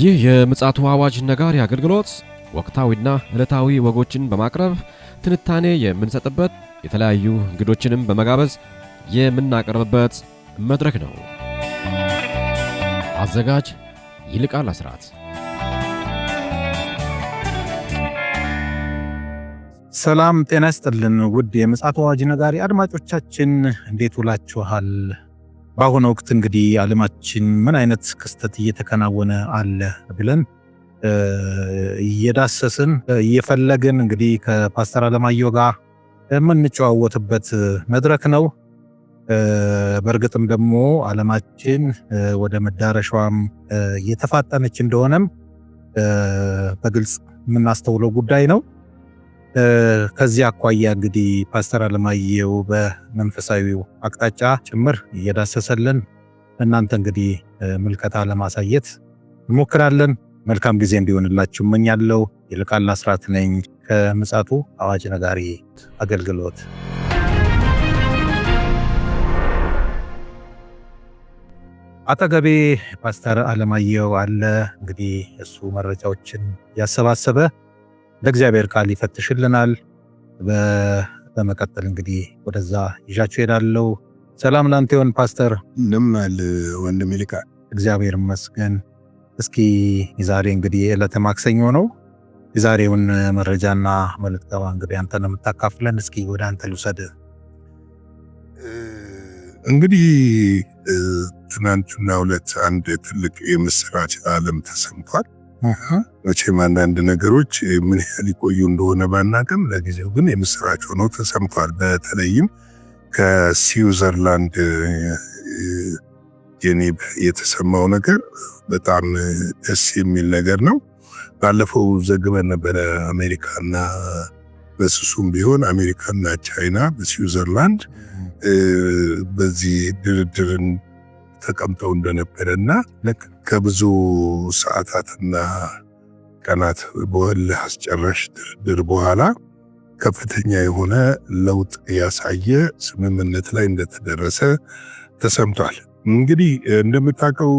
ይህ የምጽአቱ አዋጅ ነጋሪ አገልግሎት ወቅታዊና ዕለታዊ ወጎችን በማቅረብ ትንታኔ የምንሰጥበት የተለያዩ እንግዶችንም በመጋበዝ የምናቀርብበት መድረክ ነው። አዘጋጅ ይልቃል አስራት። ሰላም ጤና ይስጥልን ውድ የምጽአቱ አዋጅ ነጋሪ አድማጮቻችን እንዴት ውላችኋል? በአሁኑ ወቅት እንግዲህ ዓለማችን ምን አይነት ክስተት እየተከናወነ አለ ብለን እየዳሰስን እየፈለግን እንግዲህ ከፓስተር አለማየሁ ጋር የምንጨዋወትበት መድረክ ነው። በእርግጥም ደግሞ ዓለማችን ወደ መዳረሻዋም እየተፋጠነች እንደሆነም በግልጽ የምናስተውለው ጉዳይ ነው። ከዚህ አኳያ እንግዲህ ፓስተር አለማየሁ በመንፈሳዊው አቅጣጫ ጭምር እየዳሰሰልን እናንተ እንግዲህ ምልከታ ለማሳየት እንሞክራለን። መልካም ጊዜ እንዲሆንላችሁ እመኛለሁ። ይልቃል አስራት ነኝ ከምጽአቱ አዋጅ ነጋሪ አገልግሎት። አጠገቤ ፓስተር አለማየሁ አለ። እንግዲህ እሱ መረጃዎችን ያሰባሰበ ለእግዚአብሔር ቃል ይፈትሽልናል። በመቀጠል እንግዲህ ወደዛ ይዣችሁ ሄዳለሁ። ሰላም ላንተ ይሁን ፓስተር። እንደምን ወንድም ይልቃል? እግዚአብሔር ይመስገን። እስኪ ዛሬ እንግዲህ ዕለተ ማክሰኞ ነው። የዛሬውን መረጃና መልእክት እንግዲህ አንተ ነው የምታካፍለን። እስኪ ወደ አንተ ልውሰድ። እንግዲህ ትናንትና ሁለት አንድ ትልቅ የምስራች ዓለም ተሰምቷል። መቼም አንዳንድ ነገሮች ምን ያህል ይቆዩ እንደሆነ ባናውቅም ለጊዜው ግን የምስራች ሆኖ ተሰምቷል። በተለይም ከስዊዘርላንድ ጄኔቭ የተሰማው ነገር በጣም ደስ የሚል ነገር ነው። ባለፈው ዘግበን ነበረ አሜሪካና በስሱም ቢሆን አሜሪካና ቻይና በስዊዘርላንድ በዚህ ድርድርን ተቀምጠው እንደነበረና ከብዙ ሰዓታትና ቀናት በእልህ አስጨራሽ ድርድር በኋላ ከፍተኛ የሆነ ለውጥ ያሳየ ስምምነት ላይ እንደተደረሰ ተሰምቷል። እንግዲህ እንደምታውቀው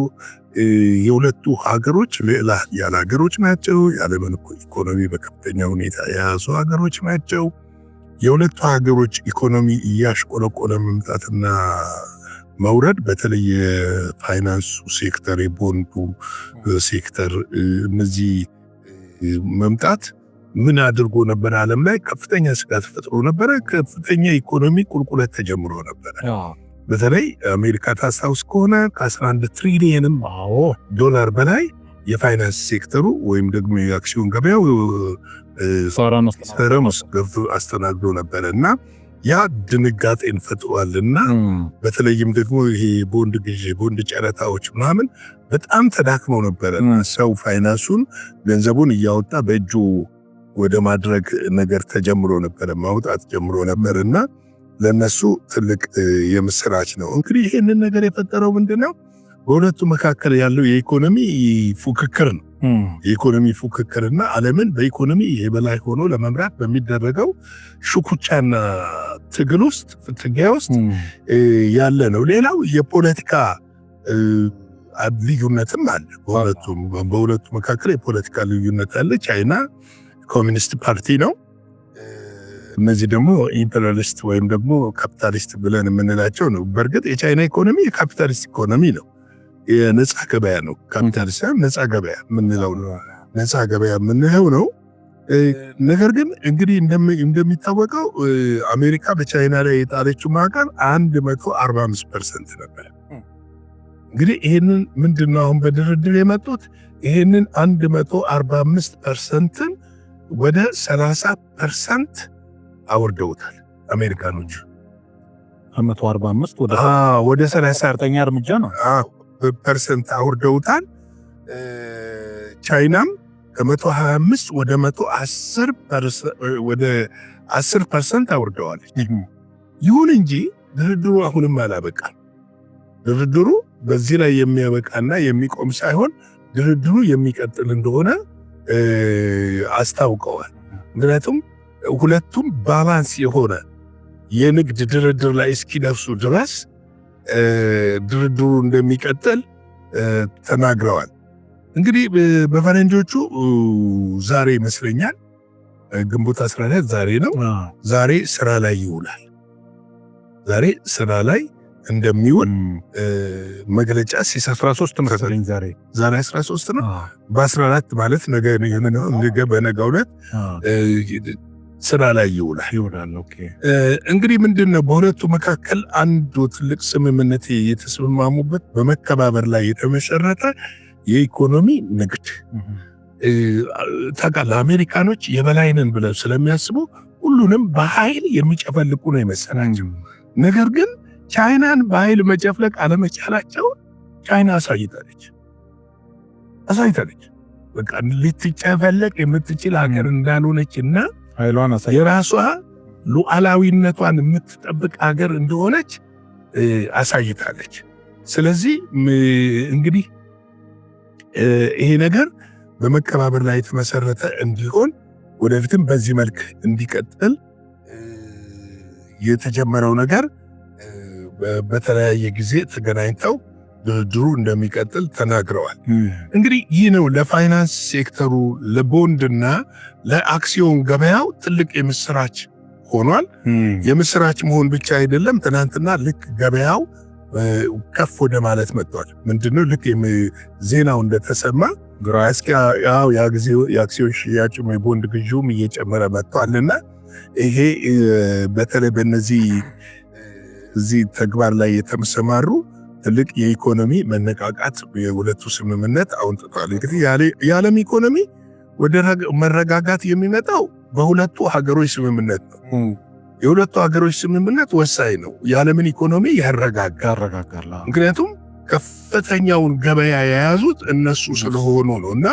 የሁለቱ ሀገሮች ሌላ ያለ ሀገሮች ናቸው። የዓለምን ኢኮኖሚ በከፍተኛ ሁኔታ የያዙ ሀገሮች ናቸው። የሁለቱ ሀገሮች ኢኮኖሚ እያሽቆለቆለ መምጣትና መውረድ በተለይ የፋይናንሱ ሴክተር፣ የቦንዱ ሴክተር እነዚህ መምጣት ምን አድርጎ ነበር? ዓለም ላይ ከፍተኛ ስጋት ፈጥሮ ነበረ። ከፍተኛ ኢኮኖሚ ቁልቁለት ተጀምሮ ነበረ። በተለይ አሜሪካ ታስታውስ ከሆነ ከ11 ትሪሊየንም ዶላር በላይ የፋይናንስ ሴክተሩ ወይም ደግሞ የአክሲዮን ገበያው ፈረሙስ ገብቶ አስተናግዶ ነበረ እና ያ ድንጋጤን ፈጥሯልና በተለይም ደግሞ ይሄ ቦንድ ግዢ፣ ቦንድ ጨረታዎች ምናምን በጣም ተዳክመው ነበረ። ሰው ፋይናንሱን ገንዘቡን እያወጣ በእጁ ወደ ማድረግ ነገር ተጀምሮ ነበረ፣ ማውጣት ጀምሮ ነበርና ለነሱ ትልቅ የምስራች ነው። እንግዲህ ይሄንን ነገር የፈጠረው ምንድነው? በሁለቱ መካከል ያለው የኢኮኖሚ ፉክክር ነው። የኢኮኖሚ ፉክክርና ዓለምን በኢኮኖሚ የበላይ ሆኖ ለመምራት በሚደረገው ሹኩቻና ትግል ውስጥ ፍትጊያ ውስጥ ያለ ነው። ሌላው የፖለቲካ ልዩነትም አለ። በሁለቱ መካከል የፖለቲካ ልዩነት አለ። ቻይና ኮሚኒስት ፓርቲ ነው። እነዚህ ደግሞ ኢምፔሪያሊስት ወይም ደግሞ ካፒታሊስት ብለን የምንላቸው ነው። በእርግጥ የቻይና ኢኮኖሚ የካፒታሊስት ኢኮኖሚ ነው። የነፃ ገበያ ነው። ካፒታሊስት ነፃ ገበያ የምንለው ነው። ነፃ ገበያ የምንለው ነው። ነገር ግን እንግዲህ እንደሚታወቀው አሜሪካ በቻይና ላይ የጣለችው ማዕቀብ 145% ነበር። እንግዲህ ይሄንን ምንድነው አሁን በድርድር የመጡት? ይሄንን 145%ን ወደ 30% አወርደውታል አሜሪካኖች። 145 ወደ 30 እርምጃ ነው ፐርሰንት አውርደውታል። ቻይናም ከ125 ወደ 10% አውርደዋለች። ይሁን እንጂ ድርድሩ አሁንም አላበቃም። ድርድሩ በዚህ ላይ የሚያበቃና የሚቆም ሳይሆን ድርድሩ የሚቀጥል እንደሆነ አስታውቀዋል። ምክንያቱም ሁለቱም ባላንስ የሆነ የንግድ ድርድር ላይ እስኪደርሱ ድረስ ድርድሩ እንደሚቀጥል ተናግረዋል። እንግዲህ በፈረንጆቹ ዛሬ ይመስለኛል ግንቦት 14 ዛሬ ነው። ዛሬ ስራ ላይ ይውላል። ዛሬ ስራ ላይ እንደሚውል መግለጫ ሲሰ13 መሰለኝ ዛሬ 13 ነው። በ14 ማለት ነገ በነገው ዕለት ስራ ላይ ይውላል። እንግዲህ ምንድነው በሁለቱ መካከል አንዱ ትልቅ ስምምነት የተስማሙበት በመከባበር ላይ የተመሰረተ የኢኮኖሚ ንግድ። ታውቃለህ አሜሪካኖች የበላይነን ብለው ስለሚያስቡ ሁሉንም በኃይል የሚጨፈልቁ ነው የመሰላቸው። ነገር ግን ቻይናን በኃይል መጨፍለቅ አለመቻላቸው ቻይና አሳይታለች። በቃ ልትጨፈለቅ የምትችል ሀገር እንዳልሆነችና የራሷ ሉዓላዊነቷን የምትጠብቅ ሀገር እንደሆነች አሳይታለች። ስለዚህ እንግዲህ ይሄ ነገር በመከባበር ላይ የተመሰረተ እንዲሆን ወደፊትም በዚህ መልክ እንዲቀጥል የተጀመረው ነገር በተለያየ ጊዜ ተገናኝተው ድርድሩ እንደሚቀጥል ተናግረዋል። እንግዲህ ይህ ነው ለፋይናንስ ሴክተሩ ለቦንድና ለአክሲዮን ገበያው ትልቅ የምስራች ሆኗል። የምስራች መሆን ብቻ አይደለም። ትናንትና ልክ ገበያው ከፍ ወደ ማለት መጥቷል። ምንድነው ልክ ዜናው እንደተሰማ የአክሲዮን ሽያጭም የቦንድ ግዢውም እየጨመረ መጥቷልና ይሄ በተለይ በእነዚህ እዚህ ተግባር ላይ የተሰማሩ ትልቅ የኢኮኖሚ መነቃቃት የሁለቱ ስምምነት አውንጥቷል። እንግዲህ የዓለም ኢኮኖሚ ወደ መረጋጋት የሚመጣው በሁለቱ ሀገሮች ስምምነት ነው። የሁለቱ ሀገሮች ስምምነት ወሳኝ ነው። የዓለምን ኢኮኖሚ ያረጋጋል። ምክንያቱም ከፍተኛውን ገበያ የያዙት እነሱ ስለሆኑ ነው። እና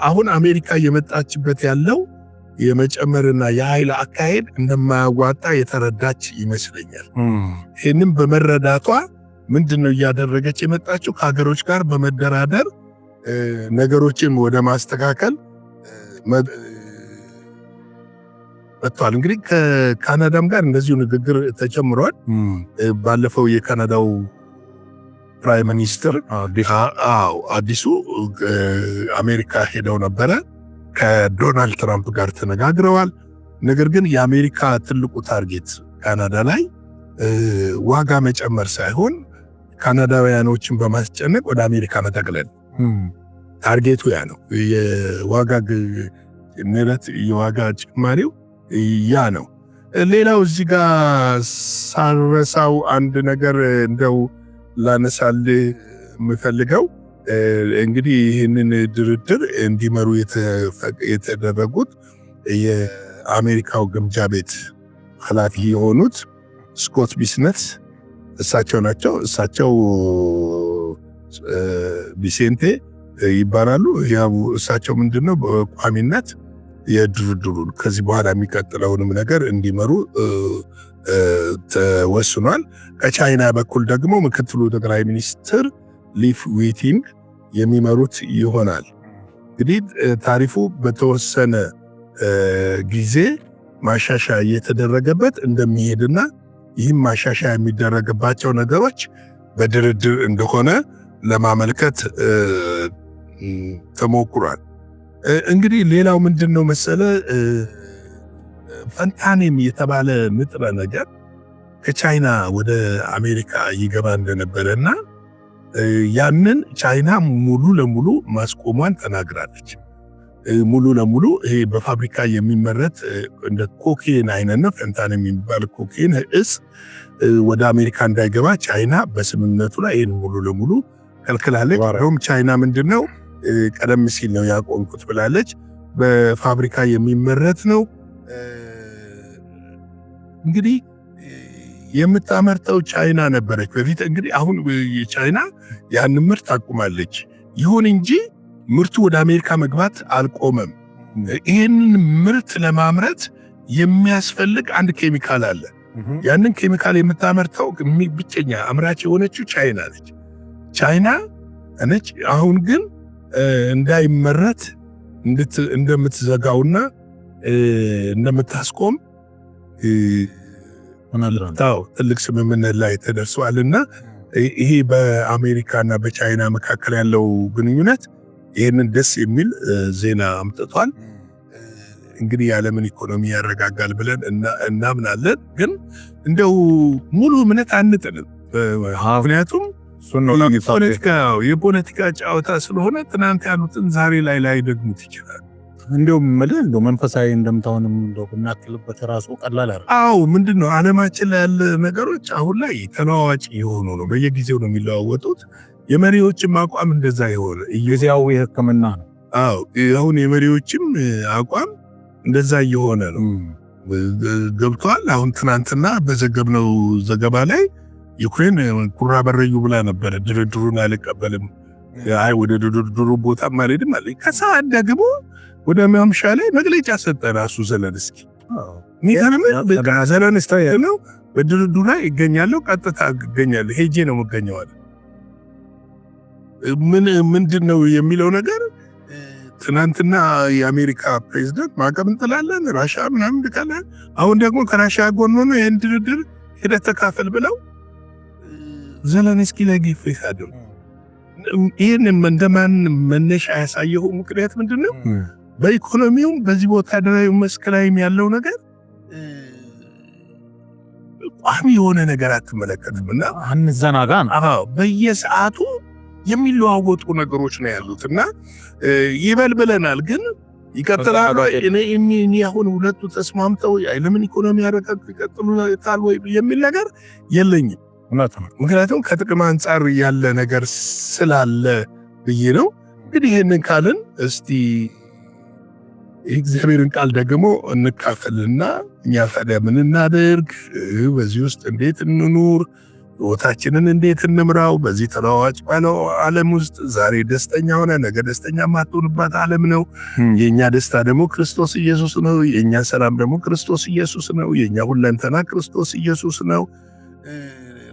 አሁን አሜሪካ የመጣችበት ያለው የመጨመርና የኃይል አካሄድ እንደማያዋጣ የተረዳች ይመስለኛል። ይህንም በመረዳቷ ምንድነው እያደረገች የመጣችው? ከሀገሮች ጋር በመደራደር ነገሮችን ወደ ማስተካከል መጥቷል። እንግዲህ ከካናዳም ጋር እንደዚሁ ንግግር ተጀምሯል። ባለፈው የካናዳው ፕራይም ሚኒስትር አዲሱ አሜሪካ ሄደው ነበረ። ከዶናልድ ትራምፕ ጋር ተነጋግረዋል። ነገር ግን የአሜሪካ ትልቁ ታርጌት ካናዳ ላይ ዋጋ መጨመር ሳይሆን ካናዳውያኖችን በማስጨነቅ ወደ አሜሪካ መጠቅለል ታርጌቱ ያ ነው። የዋጋ ንረት የዋጋ ጭማሪው ያ ነው። ሌላው እዚህ ጋር ሳረሳው አንድ ነገር እንደው ላነሳል የምፈልገው እንግዲህ ይህንን ድርድር እንዲመሩ የተደረጉት የአሜሪካው ግምጃ ቤት ኃላፊ የሆኑት ስኮት ቢስነት እሳቸው ናቸው። እሳቸው ቢሴንቴ ይባላሉ። ያው እሳቸው ምንድነው በቋሚነት የድርድሩን ከዚህ በኋላ የሚቀጥለውንም ነገር እንዲመሩ ተወስኗል። ከቻይና በኩል ደግሞ ምክትሉ ጠቅላይ ሚኒስትር ሊፍ ዊቲንግ የሚመሩት ይሆናል። እንግዲህ ታሪፉ በተወሰነ ጊዜ ማሻሻያ እየተደረገበት እንደሚሄድና ይህም ማሻሻያ የሚደረግባቸው ነገሮች በድርድር እንደሆነ ለማመልከት ተሞክሯል። እንግዲህ ሌላው ምንድነው መሰለ ፈንታኔም የተባለ ንጥረ ነገር ከቻይና ወደ አሜሪካ ይገባ እንደነበረና ያንን ቻይና ሙሉ ለሙሉ ማስቆሟን ተናግራለች። ሙሉ ለሙሉ ይሄ በፋብሪካ የሚመረት እንደ ኮኬን አይነት ነው። ፈንታኔም የሚባል ኮኬን እጽ ወደ አሜሪካ እንዳይገባ ቻይና በስምምነቱ ላይ ይህን ሙሉ ለሙሉ ከልክላለች። እንደውም ቻይና ምንድነው ቀደም ሲል ነው ያቆምኩት ብላለች። በፋብሪካ የሚመረት ነው። እንግዲህ የምታመርተው ቻይና ነበረች በፊት። እንግዲህ አሁን ቻይና ያን ምርት አቁማለች። ይሁን እንጂ ምርቱ ወደ አሜሪካ መግባት አልቆመም። ይህንን ምርት ለማምረት የሚያስፈልግ አንድ ኬሚካል አለ። ያንን ኬሚካል የምታመርተው ብቸኛ አምራች የሆነችው ቻይና ነች። ቻይና ነች። አሁን ግን እንዳይመረት እንደምትዘጋውና እንደምታስቆም ትልቅ ስምምነት ላይ ተደርሷልና ይሄ በአሜሪካና በቻይና መካከል ያለው ግንኙነት ይህንን ደስ የሚል ዜና አምጥቷል። እንግዲህ የዓለምን ኢኮኖሚ ያረጋጋል ብለን እናምናለን። ግን እንደው ሙሉ እምነት አንጥልም። ምክንያቱም የፖለቲካ ጨዋታ ስለሆነ ትናንት ያሉትን ዛሬ ላይ ደግሙት ይችላል። እንደውም እንደው መንፈሳዊ እንደምታውንም እንደው ብናክልበት ራሱ ቀላል አይደል? አዎ ምንድነው ዓለማችን ላይ ያለ ነገሮች አሁን ላይ ተለዋዋጭ የሆኑ ነው። በየጊዜው ነው የሚለዋወጡት። የመሪዎችም አቋም እንደዛ የሆነ ጊዜያዊ ሕክምና ነው። አዎ አሁን የመሪዎችም አቋም እንደዛ እየሆነ ነው። ገብቷል። አሁን ትናንትና በዘገብነው ዘገባ ላይ ዩክሬን ኩራ በረዩ ብላ ነበረ። ድርድሩን አልቀበልም፣ አይ ወደ ድርድሩ ቦታ አልሄድም አለ። ከሰዓት ደግሞ ወደ ማምሻ ላይ መግለጫ ሰጠ ራሱ ዘለንስኪ። ዘለንስኪ ነው በድርድሩ ላይ ይገኛለሁ፣ ቀጥታ ይገኛለሁ፣ ሄጄ ነው የምገኘው አለ። ምንድነው የሚለው ነገር? ትናንትና የአሜሪካ ፕሬዝዳንት ማዕቀብ እንጥላለን ራሻ ምናምን ልካለን፣ አሁን ደግሞ ከራሻ ጎን ሆኖ ይህን ድርድር ሄደህ ተካፈል ብለው ዘለንስኪ ላይ ግፊት አድርጉ። ይህን እንደማን መነሻ ያሳየው ምክንያት ምንድነው? በኢኮኖሚውም በዚህ ወታደራዊ መስክ ላይም ያለው ነገር ቋሚ የሆነ ነገር አትመለከትም እና አንዘናጋ ነው። በየሰዓቱ የሚለዋወጡ ነገሮች ነው ያሉት እና ይበልብለናል፣ ግን ይቀጥላሉ። እኔ አሁን ሁለቱ ተስማምተው ለምን ኢኮኖሚ ያረጋግ ይቀጥሉታል ወይ የሚል ነገር የለኝም። ምክንያቱም ከጥቅም አንጻር ያለ ነገር ስላለ ብዬ ነው። እንግዲህ ይህንን ካልን እስቲ የእግዚአብሔርን ቃል ደግሞ እንካፈልና እኛ ታዲያ ምን እናድርግ? በዚህ ውስጥ እንዴት እንኑር? ሕይወታችንን እንዴት እንምራው? በዚህ ተለዋዋጭ ባለው ዓለም ውስጥ ዛሬ ደስተኛ ሆነ ነገ ደስተኛ ማትሆንባት ዓለም ነው። የኛ ደስታ ደግሞ ክርስቶስ ኢየሱስ ነው። የኛ ሰላም ደግሞ ክርስቶስ ኢየሱስ ነው። የኛ ሁለንተና ክርስቶስ ኢየሱስ ነው።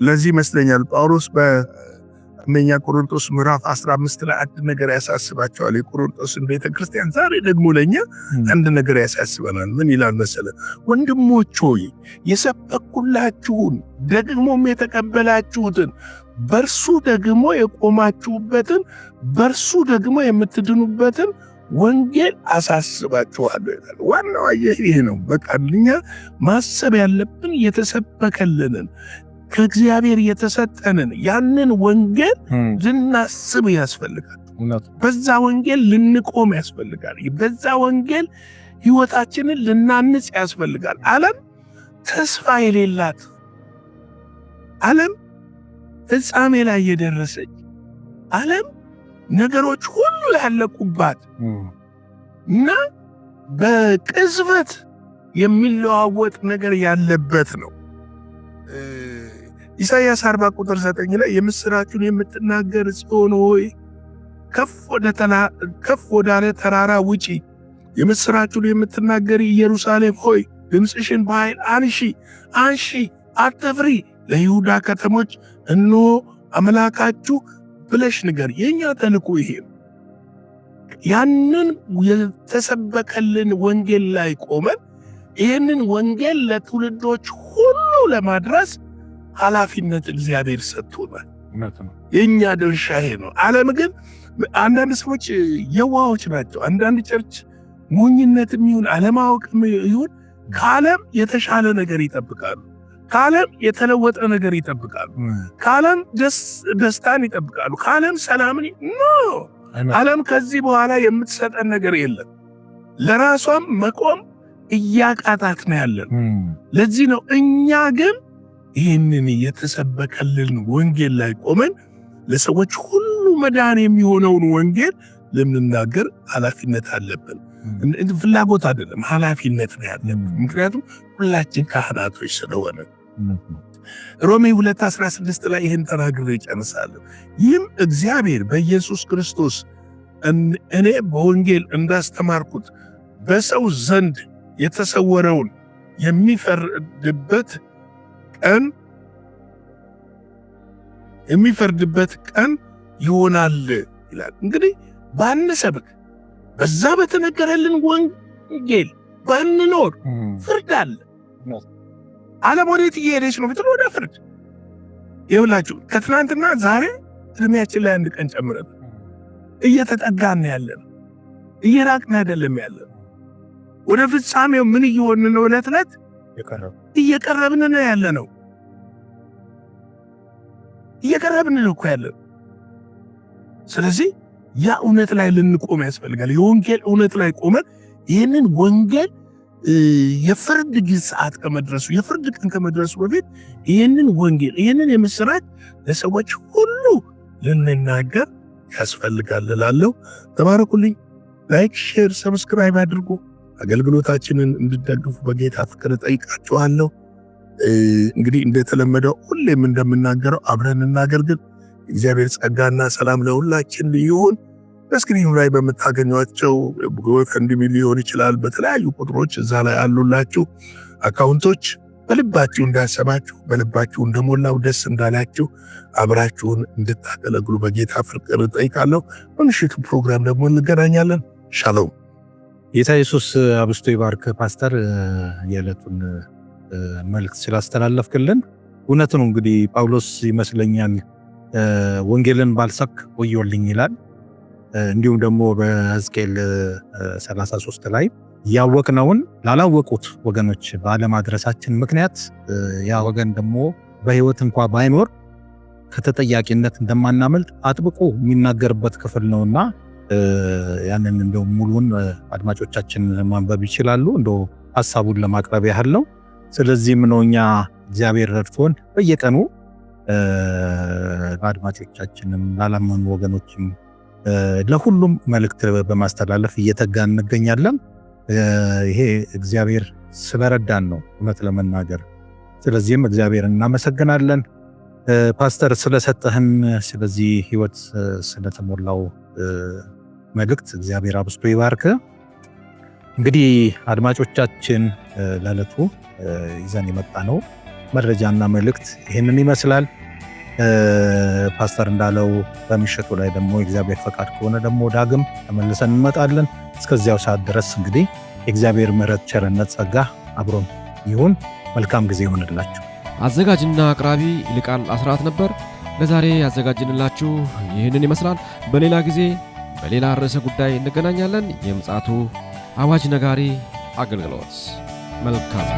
ለዚህ ይመስለኛል ጳውሎስ በአንደኛ ቆሮንቶስ ምዕራፍ 15 ላይ አንድ ነገር ያሳስባቸዋል። የቆሮንቶስን ቤተክርስቲያን ዛሬ ደግሞ ለኛ አንድ ነገር ያሳስበናል። ምን ይላል መሰለ? ወንድሞች ሆይ የሰበኩላችሁን ደግሞም የተቀበላችሁትን በርሱ ደግሞ የቆማችሁበትን በርሱ ደግሞ የምትድኑበትን ወንጌል አሳስባችኋለሁ ይላል። ዋናው ይሄ ነው። በቃ እኛ ማሰብ ያለብን የተሰበከልንን ከእግዚአብሔር የተሰጠንን ያንን ወንጌል ልናስብ ያስፈልጋል። በዛ ወንጌል ልንቆም ያስፈልጋል። በዛ ወንጌል ሕይወታችንን ልናንጽ ያስፈልጋል። ዓለም ተስፋ የሌላት ዓለም ፍጻሜ ላይ የደረሰች ዓለም ነገሮች ሁሉ ያለቁባት እና በቅጽበት የሚለዋወጥ ነገር ያለበት ነው። ኢሳይያስ 40 ቁጥር 9 ላይ የምስራቹን የምትናገር ጽዮን ሆይ ከፍ ወዳለ ተራራ ውጪ፣ የምስራቹን የምትናገር ኢየሩሳሌም ሆይ ድምፅሽን በኃይል አንሺ፣ አትፍሪ፣ ለይሁዳ ከተሞች እነሆ አምላካችሁ ብለሽ ንገር። የኛ ተልእኮ ይሄ ያንን የተሰበከልን ወንጌል ላይ ቆመን ይህንን ወንጌል ለትውልዶች ሁሉ ለማድረስ ኃላፊነት እግዚአብሔር ሰጥቶናል። የኛ ድርሻ ይሄ ነው። ዓለም ግን አንዳንድ ሰዎች የዋሆች ናቸው። አንዳንድ ቸርች ሞኝነትም ይሁን አለማወቅም ይሁን ከዓለም የተሻለ ነገር ይጠብቃሉ። ከዓለም የተለወጠ ነገር ይጠብቃሉ። ከዓለም ደስታን ይጠብቃሉ። ከዓለም ሰላምን ዓለም ከዚህ በኋላ የምትሰጠን ነገር የለም። ለራሷም መቆም እያቃታት ነው ያለን። ለዚህ ነው እኛ ግን ይህንን የተሰበከልን ወንጌል ላይ ቆመን ለሰዎች ሁሉ መዳን የሚሆነውን ወንጌል ልንናገር ኃላፊነት አለብን። ፍላጎት አይደለም፣ ኃላፊነት ነው ያለብን። ምክንያቱም ሁላችን ካህናቶች ስለሆነ። ሮሜ 2:16 ላይ ይህን ተናግሬ እጨርሳለሁ። ይህም እግዚአብሔር በኢየሱስ ክርስቶስ እኔ በወንጌል እንዳስተማርኩት በሰው ዘንድ የተሰወረውን የሚፈርድበት ቀን ይሆናል ይላል። እንግዲህ ባንሰብክ በዛ በተነገረልን ወንጌል ባንኖር ፍርድ አለ። ዓለም ወዴት እየሄደች ነው ብትል ወደ ፍርድ። ይኸውላችሁ ከትናንትና ዛሬ እድሜያችን ላይ አንድ ቀን ጨምረን እየተጠጋን ያለን እየራቅን አይደለም ያለን። ወደ ፍጻሜው ምን እየሆንን ነው? ዕለት ዕለት እየቀረብን ነው ያለነው። እየቀረብን ነው እኮ ያለን። ስለዚህ ያ እውነት ላይ ልንቆም ያስፈልጋል። የወንጌል እውነት ላይ ቆመን ይህንን ወንጌል የፍርድ ሰዓት ከመድረሱ የፍርድ ቀን ከመድረሱ በፊት ይህንን ወንጌል ይህንን የምስራች ለሰዎች ሁሉ ልንናገር ያስፈልጋል እላለሁ። ተባረኩልኝ። ላይክ፣ ሼር፣ ሰብስክራይብ አድርጉ። አገልግሎታችንን እንድትደግፉ በጌታ ፍቅር ጠይቃችኋለሁ። እንግዲህ እንደተለመደው ሁሌም እንደምናገረው አብረን እናገልግል። እግዚአብሔር ጸጋና ሰላም ለሁላችን ይሁን። በስክሪኑ ላይ በምታገኟቸው ጎፈንድሚ ሊሆን ይችላል፣ በተለያዩ ቁጥሮች እዛ ላይ አሉላችሁ አካውንቶች በልባችሁ እንዳሰባችሁ በልባችሁ እንደሞላው ደስ እንዳላችሁ አብራችሁን እንድታገለግሉ በጌታ ፍቅር ጠይቃለሁ። በምሽቱ ፕሮግራም ደግሞ እንገናኛለን። ሻሎም። ጌታ ኢየሱስ አብስቶ ይባርክ። ፓስተር የዕለቱን መልእክት ስላስተላለፍክልን እውነት ነው። እንግዲህ ጳውሎስ ይመስለኛል ወንጌልን ባልሰብክ ወዮልኝ ይላል። እንዲሁም ደግሞ በሕዝቅኤል 33 ላይ ያወቅነውን ላላወቁት ወገኖች ባለማድረሳችን ምክንያት ያ ወገን ደግሞ በሕይወት እንኳ ባይኖር ከተጠያቂነት እንደማናመልጥ አጥብቆ የሚናገርበት ክፍል ነውና ያንን እንደው ሙሉን አድማጮቻችን ማንበብ ይችላሉ። እንደው ሐሳቡን ለማቅረብ ያህል ነው። ስለዚህም ነው እኛ እግዚአብሔር ረድቶን በየቀኑ ለአድማጮቻችንም ላላመኑ ወገኖችም ለሁሉም መልእክት በማስተላለፍ እየተጋን እንገኛለን። ይሄ እግዚአብሔር ስለረዳን ነው እውነት ለመናገር። ስለዚህም እግዚአብሔር እናመሰግናለን። ፓስተር ስለሰጠህን ስለዚህ ህይወት ስለተሞላው መልእክት እግዚአብሔር አብስቶ ይባርክ። እንግዲህ አድማጮቻችን ለዕለቱ ይዘን የመጣ ነው መረጃና መልእክት ይህንን ይመስላል። ፓስተር እንዳለው በምሽቱ ላይ ደግሞ የእግዚአብሔር ፈቃድ ከሆነ ደግሞ ዳግም ተመልሰን እንመጣለን። እስከዚያው ሰዓት ድረስ እንግዲህ የእግዚአብሔር ምሕረት፣ ቸርነት፣ ጸጋ አብሮን ይሁን። መልካም ጊዜ ይሁንላችሁ። አዘጋጅና አቅራቢ ይልቃል አስራት ነበር። ለዛሬ ያዘጋጅንላችሁ ይህንን ይመስላል። በሌላ ጊዜ በሌላ ርዕሰ ጉዳይ እንገናኛለን። የምፅዓቱ አዋጅ ነጋሪ አገልግሎት መልካም